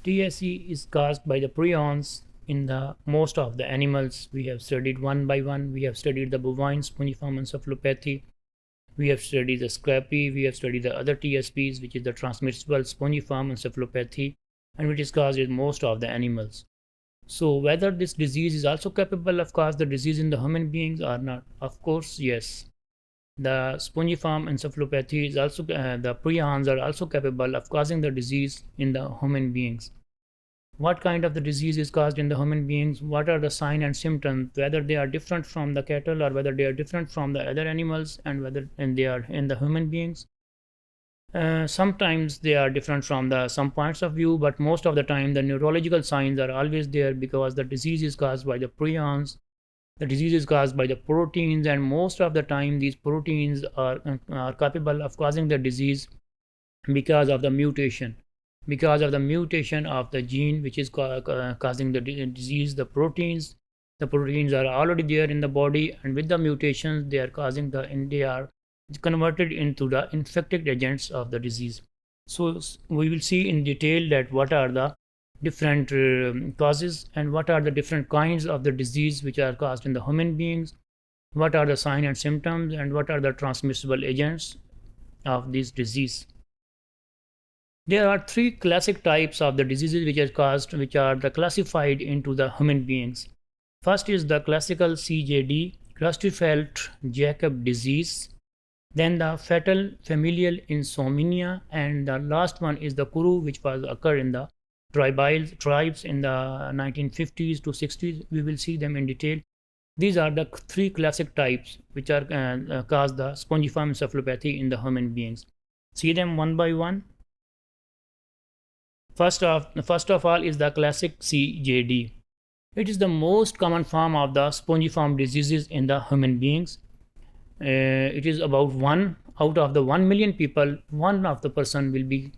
TSC is caused by the prions in the most of the animals. We have studied one by one. We have studied the bovine spongiform encephalopathy. We have studied the scrapie. We have studied the other TSPs, which is the transmissible spongiform encephalopathy, and which is caused in most of the animals. So whether this disease is also capable of cause the disease in the human beings or not? Of course, yes. The spongiform encephalopathy is also the prions are also capable of causing the disease in the human beings. What kind of the disease is caused in the human beings? What are the signs and symptoms? Whether they are different from the cattle or whether they are different from the other animals, and whether they are in the human beings. Sometimes they are different from the some points of view, but most of the time the neurological signs are always there because the disease is caused by the prions. The disease is caused by the proteins, and most of the time these proteins are capable of causing the disease because of the mutation. Because of the mutation of the gene which is causing the disease, the proteins are already there in the body, and with the mutations they are causing they are converted into the infected agents of the disease. So we will see in detail that what are the different causes and what are the different kinds of the disease which are caused in the human beings, what are the signs and symptoms, and what are the transmissible agents of this disease. There are three classic types of the diseases which are classified into the human beings. First is the classical CJD, Creutzfeldt-Jakob disease. Then the fatal familial insomnia, and the last one is the Kuru, which was occurred in the tribes in the 1950s to 60s. We will see them in detail. These are the three classic types which are cause the spongiform encephalopathy in the human beings. See them one by one. First of all is the classic CJD. It is the most common form of the spongiform diseases in the human beings. It is about 1 out of the 1 million people, one of the person will be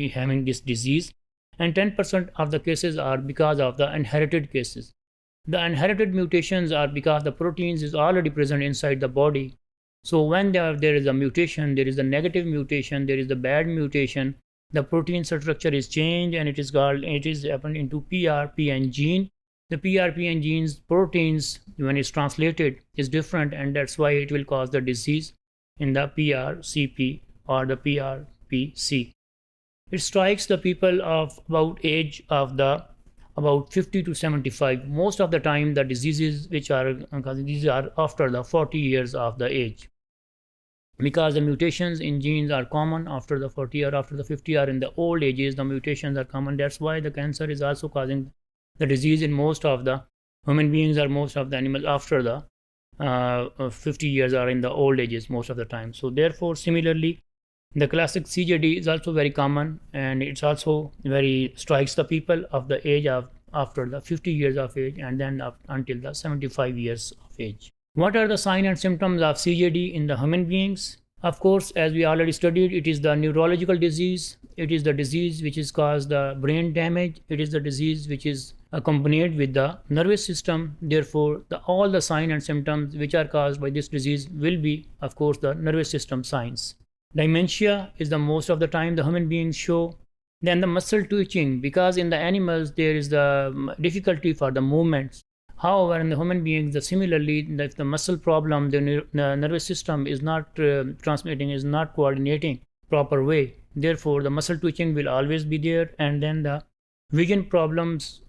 having this disease, and 10% of the cases are because of the inherited cases. The inherited mutations are because the proteins is already present inside the body. So when there is a mutation, there is a negative mutation, there is a bad mutation, the protein structure is changed, and it is happened into PRPN gene. The PRPN genes proteins, when it's translated, is different, and that's why it will cause the disease in the PRCP or the PRPC. It strikes the people of about age of the about 50 to 75. Most of the time the diseases which are these are after the 40 years of the age, because the mutations in genes are common after the 40 or after the 50, or in the old ages the mutations are common. That's why the cancer is also causing the disease in most of the human beings or most of the animals after the 50 years or in the old ages most of the time. So therefore, similarly, the classic CJD is also very common, and it's also very strikes the people of the age of after the 50 years of age and then up until the 75 years of age. What are the signs and symptoms of CJD in the human beings? Of course, as we already studied, it is the neurological disease. It is the disease which is caused the brain damage. It is the disease which is accompanied with the nervous system. Therefore, all the signs and symptoms which are caused by this disease will be, of course, the nervous system signs. Dementia is the most of the time the human beings show. Then the muscle twitching, because in the animals there is the difficulty for the movements. However, in the human beings, similarly, if the muscle problem, the nervous system is not transmitting, is not coordinating proper way. Therefore, the muscle twitching will always be there, and then the vision problems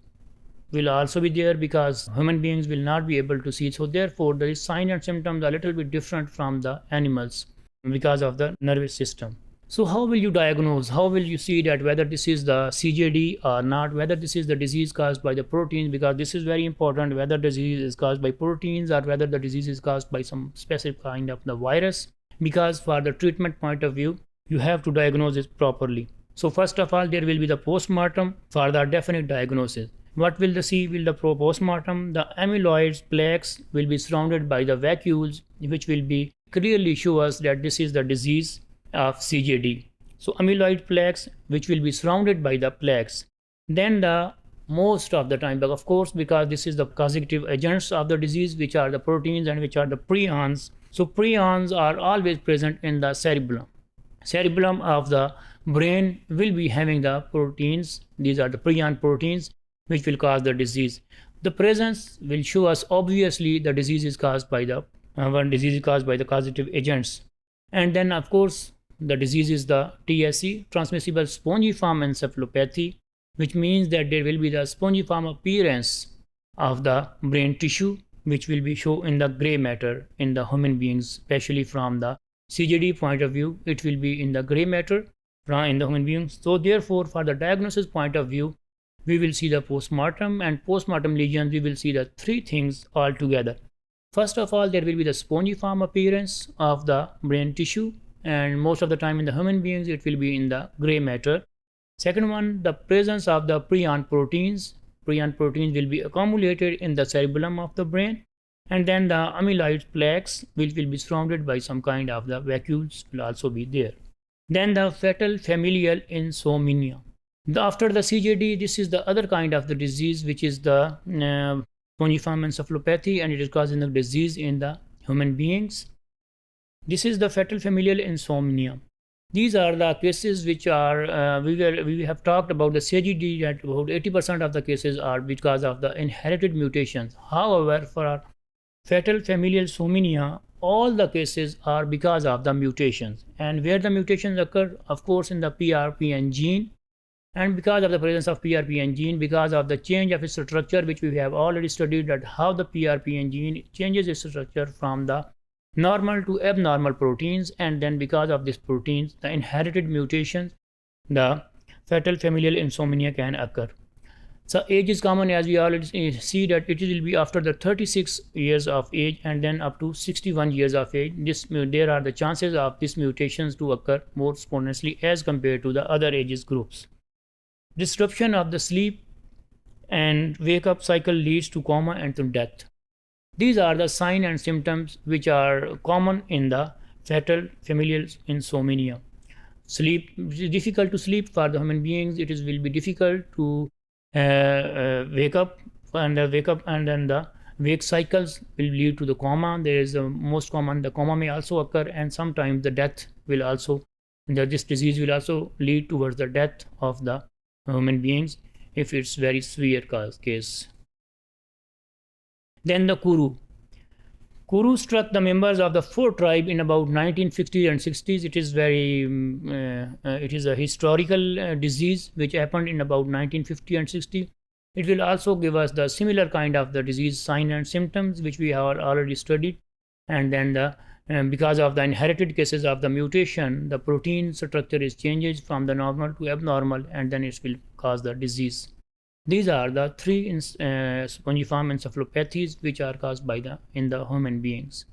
will also be there because human beings will not be able to see. So therefore, the signs and symptoms are a little bit different from the animals because of the nervous system. So how will you diagnose? How will you see that whether this is the CJD or not, whether this is the disease caused by the proteins, because this is very important, whether the disease is caused by proteins or whether the disease is caused by some specific kind of the virus, because for the treatment point of view, you have to diagnose it properly. So first of all, there will be the postmortem for the definite diagnosis. What will the see? Will the postmortem? The amyloid plaques will be surrounded by the vacuoles, which will be clearly show us that this is the disease of CJD. So amyloid plaques which will be surrounded by the plaques. Then the most of the time, but of course, because this is the causative agents of the disease, which are the proteins and which are the prions. So prions are always present in the cerebellum of the brain will be having the proteins. These are the prion proteins which will cause the disease. The presence will show us obviously the disease is caused by the one disease is caused by the causative agents. And then of course the disease is the TSE, transmissible spongiform encephalopathy, which means that there will be the spongiform appearance of the brain tissue, which will be shown in the gray matter in the human beings, especially from the CJD point of view. It will be in the gray matter in the human beings. So therefore, for the diagnosis point of view, we will see the postmortem, and postmortem lesions we will see the three things all together. First of all, there will be the spongiform appearance of the brain tissue, and most of the time in the human beings it will be in the gray matter. Second one, the presence of the prion proteins. Prion proteins will be accumulated in the cerebellum of the brain, and then the amyloid plaques which will be surrounded by some kind of the vacuoles will also be there. Then the fetal familial insomnia. After the CJD, this is the other kind of the disease, which is the spongiform encephalopathy, and it is causing the disease in the human beings. This is the fetal familial insomnia. These are the cases which are, we have talked about the CJD, that about 80% of the cases are because of the inherited mutations. However, for fetal familial insomnia, all the cases are because of the mutations. And where the mutations occur, of course, in the PRPN gene. And because of the presence of PRPN gene, because of the change of its structure, which we have already studied, that how the PRPN gene changes its structure from the normal to abnormal proteins, and then because of these proteins, the inherited mutations, the fetal familial insomnia can occur. So age is common, as we already see that it will be after the 36 years of age and then up to 61 years of age. There are the chances of these mutations to occur more spontaneously as compared to the other ages groups. Disruption of the sleep and wake-up cycle leads to coma and to death. These are the signs and symptoms which are common in the fetal familial insomnia. Sleep, it is difficult to sleep for the human beings. It will be difficult to wake up, and then the wake cycles will lead to the coma. There is the most common, the coma may also occur, and sometimes the death will also, this disease will also lead towards the death of the human beings if it's very severe case. Then the Kuru. Kuru struck the members of the Fo tribe in about 1950s and 60s. It is very, it is a historical disease which happened in about 1950 and 60. It will also give us the similar kind of the disease sign and symptoms which we have already studied. And then because of the inherited cases of the mutation, the protein structure is changes from the normal to abnormal, and then it will cause the disease. These are the three spongiform encephalopathies which are caused by in the human beings.